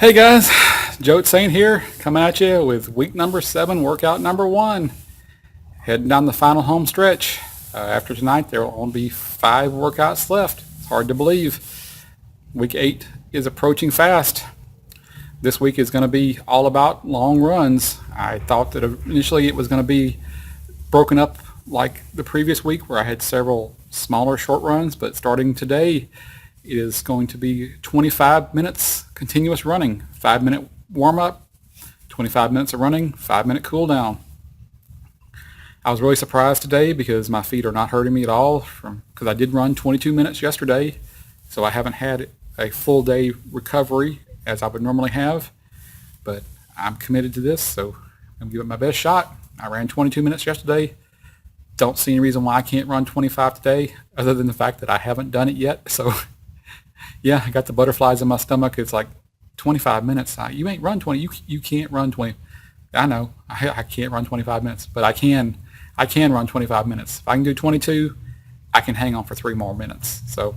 Hey guys, Joe Saint here, coming at you with week number 7, workout number 1. Heading down the final home stretch. After tonight, there will only be 5 workouts left. It's hard to believe. Week 8 is approaching fast. This week is going to be all about long runs. I thought that initially it was going to be broken up like the previous week where I had several smaller short runs, but starting today, it is going to be 25 minutes continuous running, 5-minute warm-up, 25 minutes of running, 5-minute cool down. I was really surprised today because my feet are not hurting me at all because I did run 22 minutes yesterday, so I haven't had a full day recovery as I would normally have, but I'm committed to this, so I'm going to give it my best shot. I ran 22 minutes yesterday. Don't see any reason why I can't run 25 today other than the fact that I haven't done it yet, so yeah, I got the butterflies in my stomach. It's like 25 minutes. You ain't run 20. You can't run 20. I know I can't run 25 minutes, but I can run 25 minutes. If I can do 22, I can hang on for 3 more minutes. So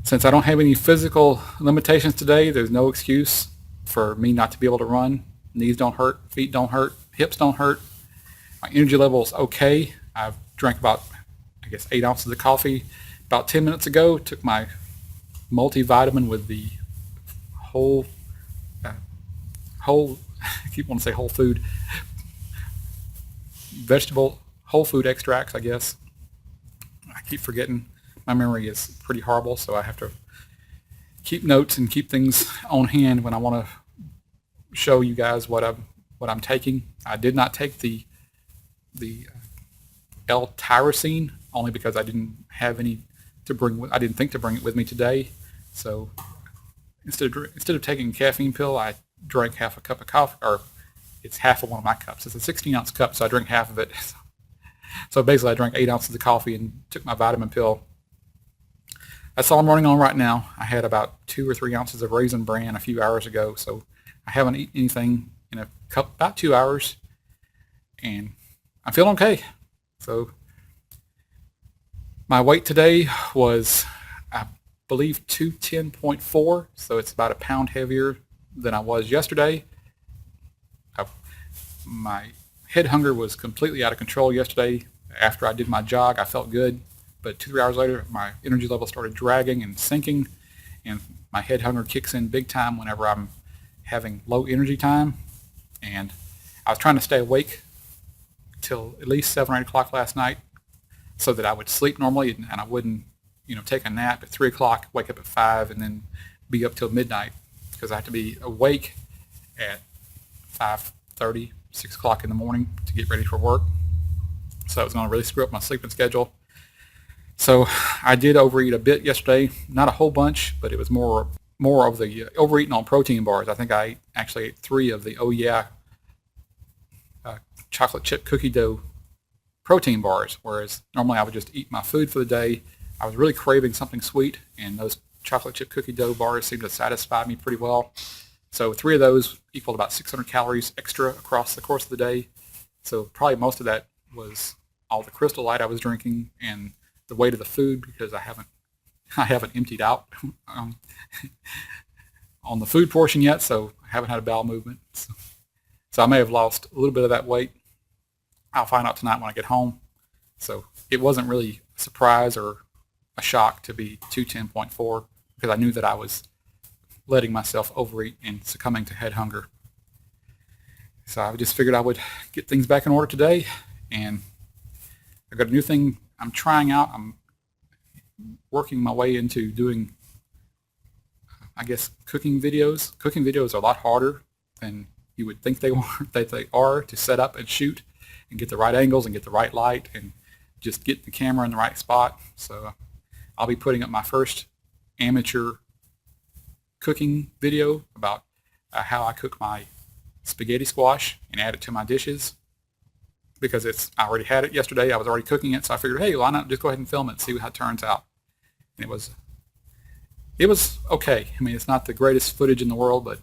since I don't have any physical limitations today, there's no excuse for me not to be able to run. Knees don't hurt, feet don't hurt, hips don't hurt. My energy level is okay. I've drank about, 8 ounces of coffee about 10 minutes ago. Took my multivitamin with the whole I keep wanting to say whole food vegetable whole food extracts. I guess I keep forgetting. My memory is pretty horrible, so I have to keep notes and keep things on hand when I want to show you guys what I'm taking. I did not take the L-tyrosine only because I didn't have any to bring. I didn't think to bring it with me today. So instead of taking a caffeine pill, I drank half a cup of coffee, or it's half of one of my cups. It's a 16-ounce cup, so I drink half of it. So basically, I drank 8 ounces of coffee and took my vitamin pill. That's all I'm running on right now. I had about 2 or 3 ounces of Raisin Bran a few hours ago, so I haven't eaten anything in about 2 hours, and I'm feeling okay. So my weight today was, I believe, 210.4, so it's about a pound heavier than I was yesterday. My head hunger was completely out of control yesterday. After I did my jog, I felt good, but 2-3 hours later, my energy level started dragging and sinking, and my head hunger kicks in big time whenever I'm having low energy time. And I was trying to stay awake till at least 7 or 8 o'clock last night, so that I would sleep normally and I wouldn't, take a nap at 3 o'clock, wake up at 5, and then be up till midnight because I have to be awake at 5:30, 6 o'clock in the morning to get ready for work. So it was going to really screw up my sleeping schedule. So I did overeat a bit yesterday, not a whole bunch, but it was more of the overeating on protein bars. I think I actually ate 3 of the Oh Yeah chocolate chip cookie dough protein bars, whereas normally I would just eat my food for the day. I was really craving something sweet, and those chocolate chip cookie dough bars seemed to satisfy me pretty well. So 3 of those equaled about 600 calories extra across the course of the day. So probably most of that was all the Crystal Light I was drinking and the weight of the food, because I haven't emptied out on the food portion yet, so I haven't had a bowel movement. So I may have lost a little bit of that weight. I'll find out tonight when I get home. So it wasn't really a surprise or a shock to be 210.4 because I knew that I was letting myself overeat and succumbing to head hunger. So I just figured I would get things back in order today, and I've got a new thing I'm trying out. I'm working my way into doing, cooking videos. Cooking videos are a lot harder than you would think they are to set up and shoot and get the right angles and get the right light and just get the camera in the right spot. So I'll be putting up my first amateur cooking video about how I cook my spaghetti squash and add it to my dishes, because I already had it yesterday. I was already cooking it, so I figured, hey, why not just go ahead and film it and see how it turns out. And it was okay. I mean, it's not the greatest footage in the world, but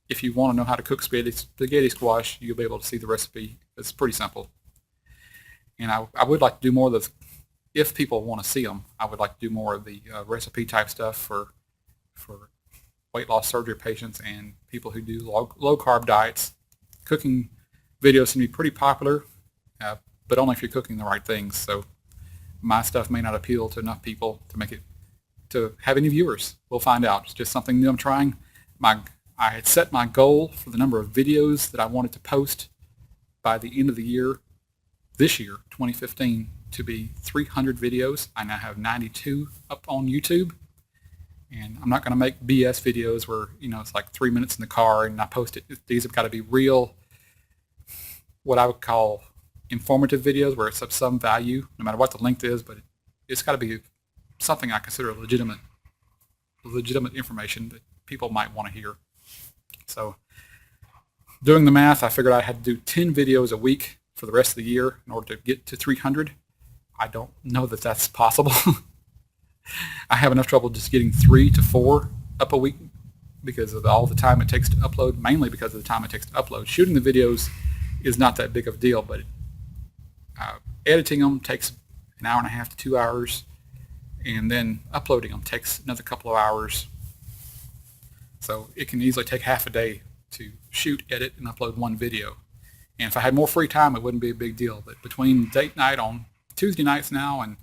if you want to know how to cook spaghetti squash, you'll be able to see the recipe. It's pretty simple. And I would like to do more of those. If people want to see them, I would like to do more of the recipe type stuff for weight loss surgery patients and people who do low carb diets. Cooking videos can be pretty popular, but only if you're cooking the right things. So my stuff may not appeal to enough people to make it to have any viewers. We'll find out. It's just something new I'm trying. I had set my goal for the number of videos that I wanted to post by the end of the year, this year, 2015, to be 300 videos. I now have 92 up on YouTube. And I'm not going to make BS videos where, it's like 3 minutes in the car and I post it. These have got to be real, what I would call informative videos where it's of some value, no matter what the length is, but it's got to be something I consider legitimate information that people might want to hear. So doing the math, I figured I had to do 10 videos a week for the rest of the year in order to get to 300. I don't know that that's possible. I have enough trouble just getting 3 to 4 up a week because of all the time it takes to upload, mainly because of the time it takes to upload. Shooting the videos is not that big of a deal, but editing them takes an hour and a half to 2 hours, and then uploading them takes another couple of hours. So it can easily take half a day to shoot, edit, and upload one video. And if I had more free time, it wouldn't be a big deal. But between date night on Tuesday nights now and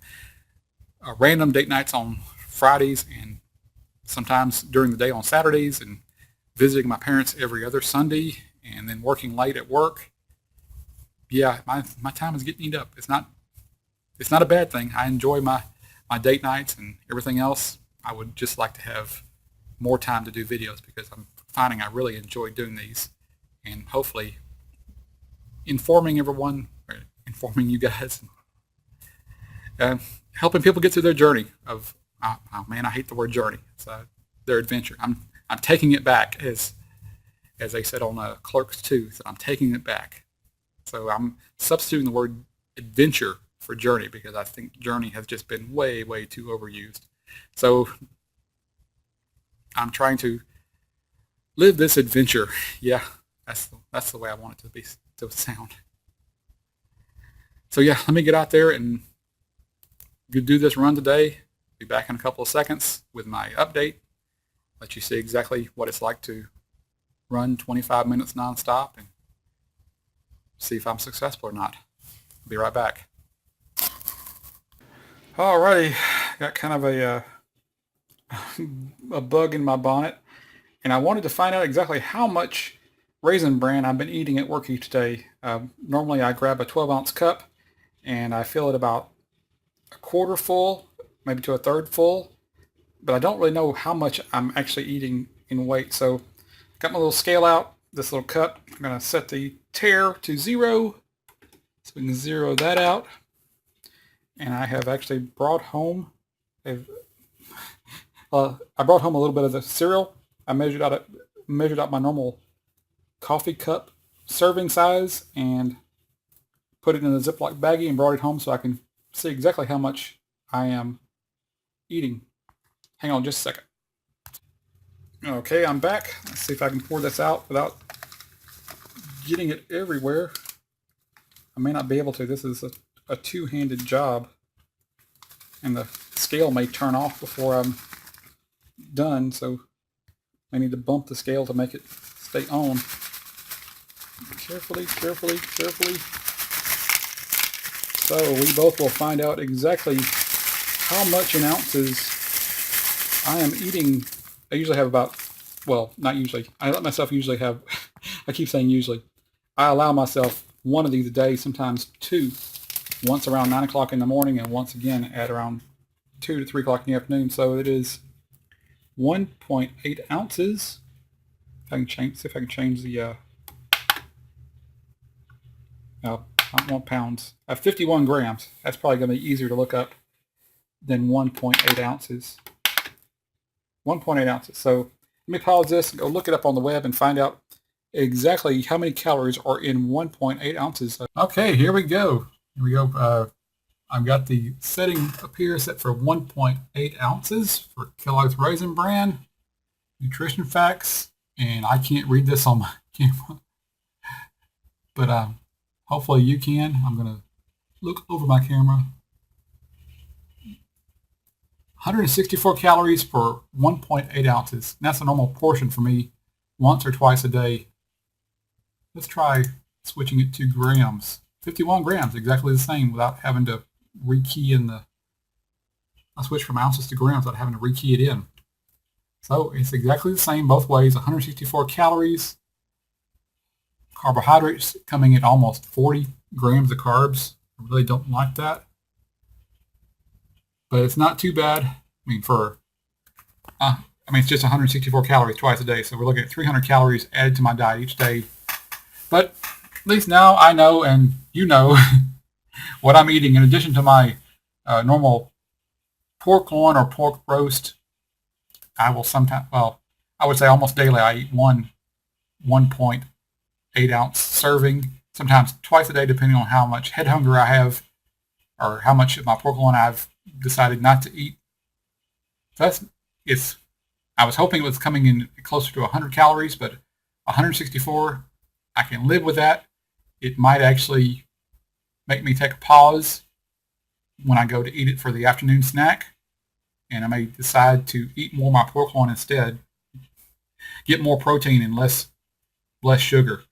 random date nights on Fridays and sometimes during the day on Saturdays and visiting my parents every other Sunday and then working late at work, yeah, my time is getting eaten up. It's not a bad thing. I enjoy my date nights and everything else. I would just like to have more time to do videos because I'm finding I really enjoy doing these and hopefully informing everyone, or informing you guys, helping people get through their journey of, oh man, I hate the word journey. It's their adventure. I'm taking it back, as they said on Clerks 2, so I'm taking it back. So I'm substituting the word adventure for journey because I think journey has just been way, way too overused. So I'm trying to live this adventure. Yeah, that's the way I want it to sound. So yeah, let me get out there and do this run today. Be back in a couple of seconds with my update. Let you see exactly what it's like to run 25 minutes nonstop and see if I'm successful or not. I'll be right back. Alrighty, got kind of a bug in my bonnet, and I wanted to find out exactly how much Raisin Bran I've been eating at work each day. Normally I grab a 12-ounce cup and I fill it about a quarter full, maybe to a third full, but I don't really know how much I'm actually eating in weight. So I got my little scale out, this little cup. I'm going to set the tare to 0 so we can zero that out. And I have actually brought home, I brought home a little bit of the cereal. I measured out my normal coffee cup serving size and put it in a Ziploc baggie and brought it home so I can see exactly how much I am eating. Hang on just a second. Okay, I'm back. Let's see if I can pour this out without getting it everywhere. I may not be able to. This is a two-handed job, and the scale may turn off before I'm done, so I need to bump the scale to make it stay on. Carefully, carefully, carefully. So we both will find out exactly how much in ounces I am eating. I usually have about, well, not usually. I let myself usually have, I keep saying usually. I allow myself one of these a day, sometimes two. Once around 9 o'clock in the morning and once again at around 2 to 3 o'clock in the afternoon. So it is 1.8 ounces. If I can change, see if I can change the, no, I want pounds. I have 51 grams. That's probably going to be easier to look up than 1.8 ounces. 1.8 ounces. So let me pause this and go look it up on the web and find out exactly how many calories are in 1.8 ounces. Okay, here we go. Here we go. I've got the setting up here set for 1.8 ounces for Kellogg's Raisin Bran. Nutrition facts, and I can't read this on my camera, but hopefully you can. I'm going to look over my camera. 164 calories for 1.8 ounces. And that's a normal portion for me once or twice a day. Let's try switching it to grams. 51 grams, exactly the same without having to rekey in the... I switched from ounces to grams without having to rekey it in. So it's exactly the same both ways. 164 calories. Carbohydrates coming at almost 40 grams of carbs. I really don't like that. But it's not too bad. It's just 164 calories twice a day. So we're looking at 300 calories added to my diet each day. But at least now I know, and you know, what I'm eating in addition to my normal pork loin or pork roast. I will sometimes, I would say almost daily, I eat 1.8 ounce serving, sometimes twice a day, depending on how much head hunger I have or how much of my pork loin I've decided not to eat. So I was hoping it was coming in closer to 100 calories, but 164, I can live with that. It might actually make me take a pause when I go to eat it for the afternoon snack, and I may decide to eat more of my pork loin instead, get more protein and less sugar.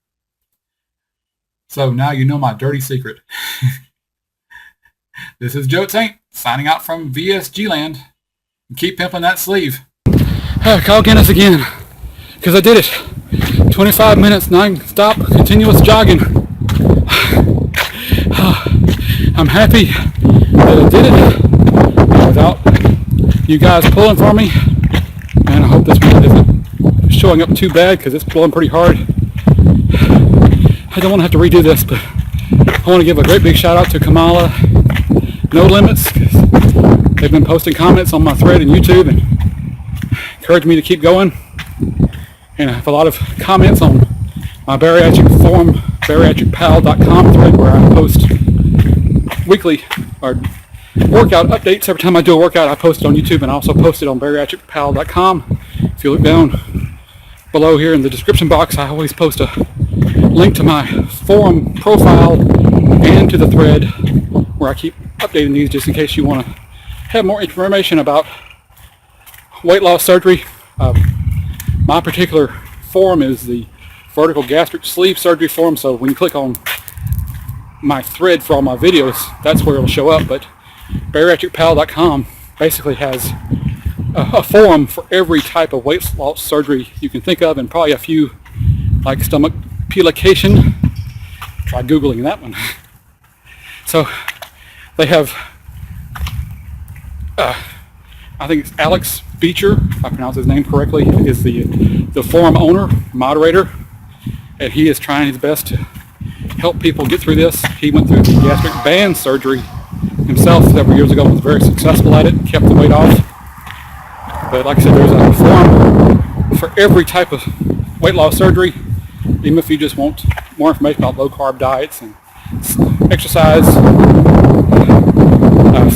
So now you know my dirty secret. This is Joe Saint signing out from VSG land. And keep pimping that sleeve. Call Guinness again, because I did it. 25 minutes non-stop continuous jogging. I'm happy that I did it without you guys pulling for me, and I hope this one isn't showing up too bad because it's pulling pretty hard. I don't want to have to redo this, but I want to give a great big shout out to Kamala No Limits, because they've been posting comments on my thread and YouTube and encourage me to keep going. And I have a lot of comments on my bariatric forum, bariatricpal.com thread, where I post weekly or workout updates. Every time I do a workout, I post it on YouTube, and I also post it on bariatricpal.com. If you look down below here in the description box, I always post a link to my forum profile and to the thread where I keep updating these, just in case you want to have more information about weight loss surgery. My particular forum is the vertical gastric sleeve surgery forum, so when you click on my thread for all my videos, that's where it'll show up. But bariatricpal.com basically has a forum for every type of weight loss surgery you can think of, and probably a few like stomach pelication. Try Googling that one. So they have, I think it's Alex Beecher, if I pronounce his name correctly, is the forum owner, moderator, and he is trying his best to help people get through this. He went through the gastric band surgery himself several years ago, was very successful at it, kept the weight off. But like I said, there's a forum for every type of weight loss surgery, even if you just want more information about low carb diets and exercise,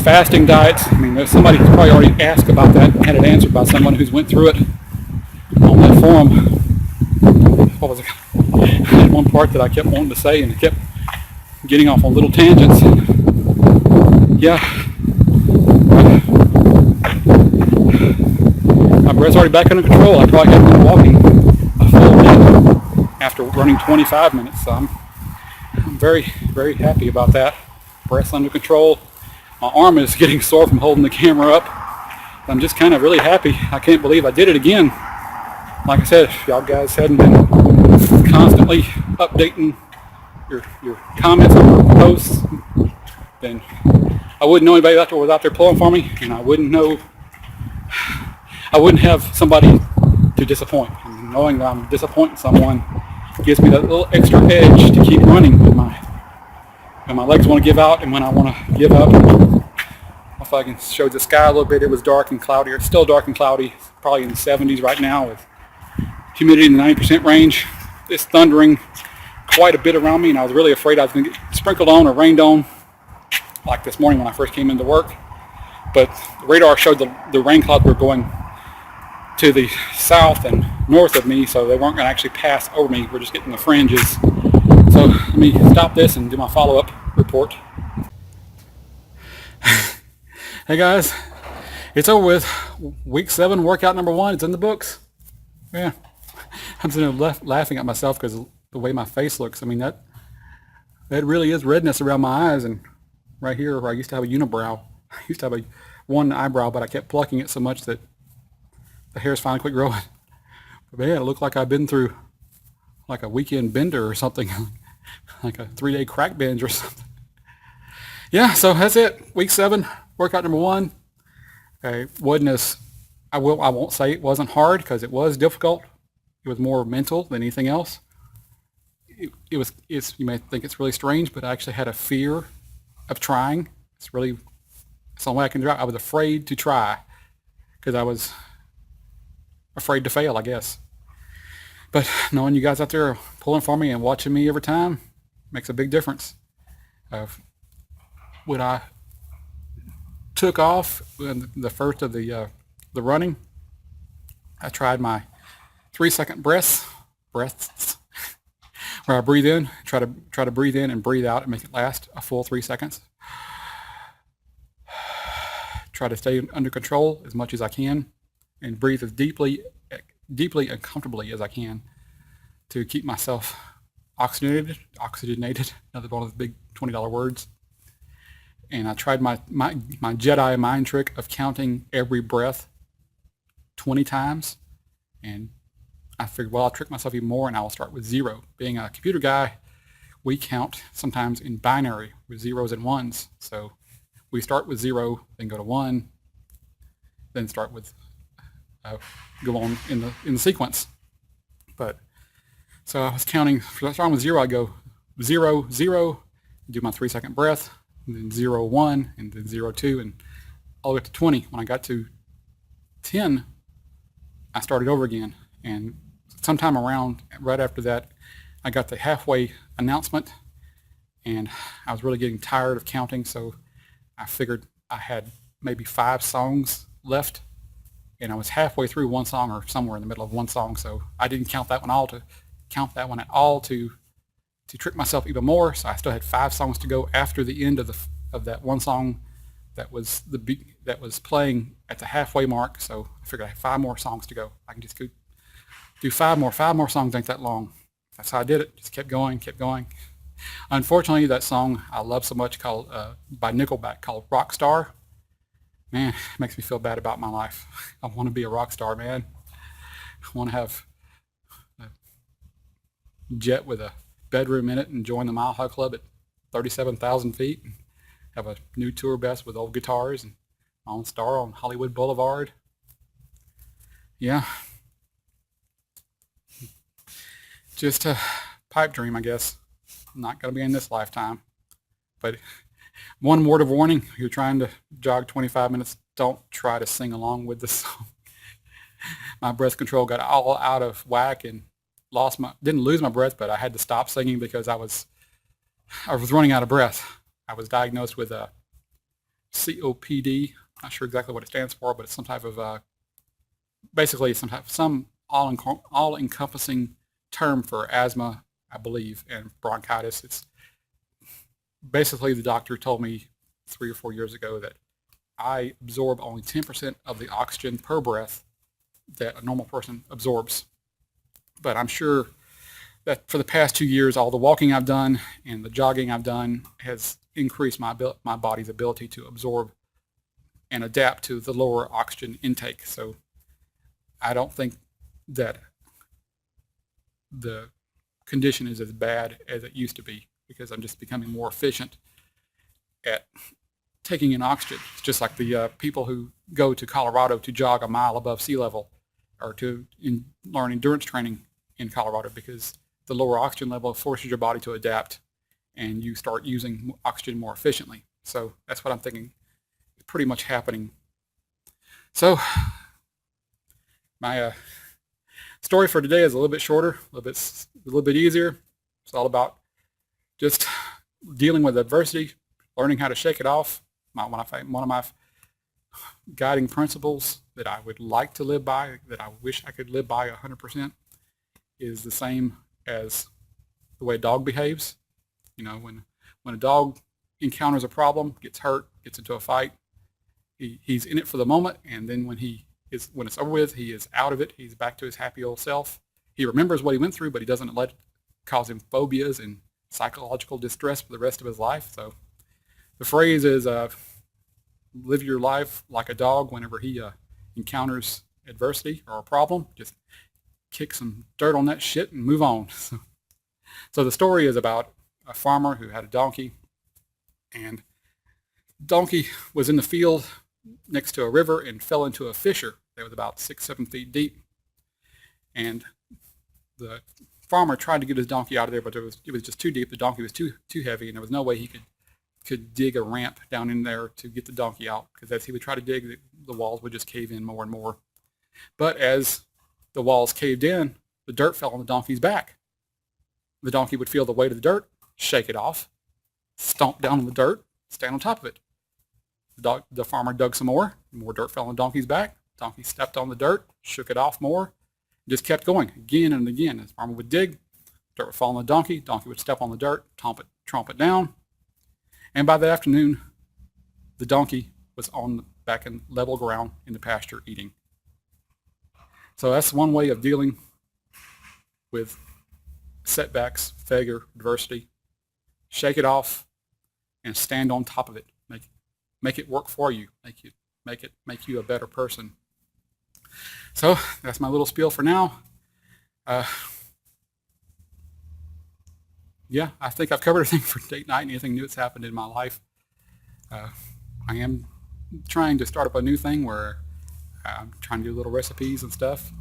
fasting diets. I mean, there's somebody who's probably already asked about that and had it answered by someone who's went through it on that forum. What was it? I had one part that I kept wanting to say and I kept getting off on little tangents. Yeah. My breath's already back under control. I probably haven't been walking a full minute after running 25 minutes. So I'm very, very happy about that. Breath's under control. My arm is getting sore from holding the camera up. I'm just kind of really happy. I can't believe I did it again. Like I said, if y'all guys hadn't been constantly updating your comments on my posts, then I wouldn't know anybody was out there pulling for me, and I wouldn't have somebody to disappoint. And knowing that I'm disappointing someone gives me that little extra edge to keep running when my legs want to give out and when I want to give up. If I can show the sky a little bit, it was dark and cloudy. It's still dark and cloudy. It's probably in the 70s right now with humidity in the 90% range. It's thundering quite a bit around me, and I was really afraid I was going to get sprinkled on or rained on like this morning when I first came into work. But the radar showed the rain clouds were going to the south and north of me, so they weren't going to actually pass over me. We're just getting the fringes. So let me stop this and do my follow-up report. Hey guys, It's over with. Week 7, workout number 1. It's in the books. Yeah. I'm sitting there laughing at myself because the way my face looks. I mean, that really is redness around my eyes and right here where I used to have a unibrow. I used to have one eyebrow, but I kept plucking it so much that the hairs finally quit growing. But man, it looked like I've been through like a weekend bender or something, like a 3-day crack binge or something. Yeah, so that's it. Week 7, workout number 1. Wasn't as I won't say it wasn't hard because it was difficult. It was more mental than anything else. It's you may think it's really strange, but I actually had a fear of trying. It's the only way I can do it. I was afraid to try because I was afraid to fail, I guess. But knowing you guys out there pulling for me and watching me every time makes a big difference. When I took off in the first of the running, I tried my 3-second breaths, where I breathe in, try to breathe in and breathe out and make it last a full 3 seconds. Try to stay under control as much as I can and breathe as deeply and comfortably as I can to keep myself oxygenated, another one of the big $20 words. And I tried my Jedi mind trick of counting every breath 20 times. And I figured, well, I'll trick myself even more and I'll start with 0. Being a computer guy, we count sometimes in binary with 0s and 1s. So we start with 0, then go to 1, then start with, go on in the sequence. But, so I was counting, starting with 0, I go 0, 0, do my 3-second breath, and then 0, 1, and then 0, 2, and all the way up to 20. When I got to 10, I started over again. And sometime around, right after that, I got the halfway announcement, and I was really getting tired of counting, so I figured I had maybe 5 songs left, and I was halfway through one song or somewhere in the middle of one song, so I didn't count that one at all to trick myself even more. So I still had 5 songs to go after the end of that one song that was playing at the halfway mark. So I figured I had 5 more songs to go. I can just go do 5 more. 5 more songs ain't that long. That's how I did it. Just kept going. Unfortunately, that song I love so much called by Nickelback called Rockstar. Man, it makes me feel bad about my life. I want to be a rock star, man. I want to have a jet with a bedroom in it and join the Mile High Club at 37,000 feet and have a new tour bus with old guitars and my own star on Hollywood Boulevard. Yeah. Just a pipe dream, I guess. Not going to be in this lifetime. But one word of warning, you're trying to jog 25 minutes, don't try to sing along with the song. My breath control got all out of whack and didn't lose my breath, but I had to stop singing because I was running out of breath. I was diagnosed with a COPD. Not sure exactly what it stands for, but it's some type of basically some all-encompassing term for asthma, I believe, and bronchitis. It's basically the doctor told me 3 or 4 years ago that I absorb only 10% of the oxygen per breath that a normal person absorbs. But I'm sure that for the past 2 years, all the walking I've done and the jogging I've done has increased my body's ability to absorb and adapt to the lower oxygen intake. So I don't think that the condition is as bad as it used to be because I'm just becoming more efficient at taking in oxygen. It's just like the people who go to Colorado to jog a mile above sea level or to learn endurance training in Colorado because the lower oxygen level forces your body to adapt and you start using oxygen more efficiently. So that's what I'm thinking is pretty much happening. So my story for today is a little bit shorter, a little bit easier. It's all about just dealing with adversity, learning how to shake it off. One of my guiding principles that I would like to live by, that I wish I could live by 100%, is the same as the way a dog behaves. You know, when a dog encounters a problem, gets hurt, gets into a fight, He's in it for the moment, and then when it's over with, he is out of it. He's back to his happy old self. He remembers what he went through, but he doesn't let it cause him phobias and psychological distress for the rest of his life. So the phrase is, live your life like a dog. Whenever he encounters adversity or a problem, just kick some dirt on that shit and move on. So the story is about a farmer who had a donkey, and donkey was in the field next to a river and fell into a fissure that was about 6-7 feet deep. And the farmer tried to get his donkey out of there, but it was just too deep. The donkey was too heavy, and there was no way he could dig a ramp down in there to get the donkey out, because as he would try to dig, the walls would just cave in more and more. But as the walls caved in, the dirt fell on the donkey's back. The donkey would feel the weight of the dirt, shake it off, stomp down on the dirt, stand on top of it. The farmer dug some more dirt fell on the donkey's back. Donkey stepped on the dirt, shook it off more, just kept going again and again. As the farmer would dig, dirt would fall on the donkey would step on the dirt, tromp it down. And by the afternoon, the donkey was back in level ground in the pasture eating. So that's one way of dealing with setbacks, failure, adversity. Shake it off and stand on top of it. Make it work for you. Make you a better person. So that's my little spiel for now. Yeah, I think I've covered everything for date night. Anything new that's happened in my life. I am trying to start up a new thing where I'm trying to do little recipes and stuff.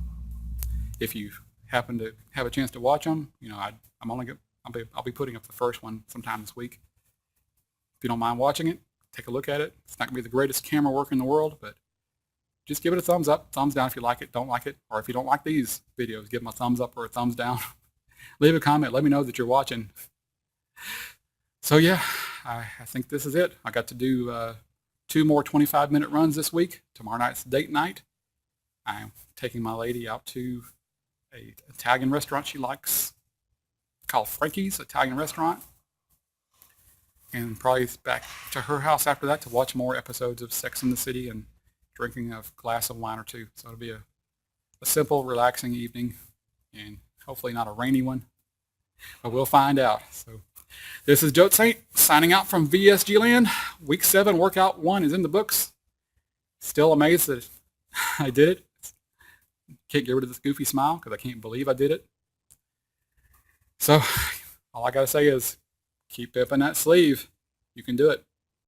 If you happen to have a chance to watch them, I'll be putting up the first one sometime this week. If you don't mind watching it, take a look at it. It's not going to be the greatest camera work in the world, but just give it a thumbs up, thumbs down if you like it, don't like it, or if you don't like these videos, give them a thumbs up or a thumbs down. Leave a comment, let me know that you're watching. So yeah, I think this is it. I got to do 2 more 25-minute runs this week. Tomorrow night's date night. I'm taking my lady out to an Italian restaurant she likes called Frankie's Italian Restaurant. And probably back to her house after that to watch more episodes of Sex and the City and drinking a glass of wine or two. So it'll be a simple, relaxing evening, and hopefully not a rainy one, but we'll find out. So this is Joe Saint signing out from VSG Land. Week 7, workout 1 is in the books. Still amazed that I did it. Can't get rid of this goofy smile because I can't believe I did it. So all I got to say is keep pimping that sleeve. You can do it.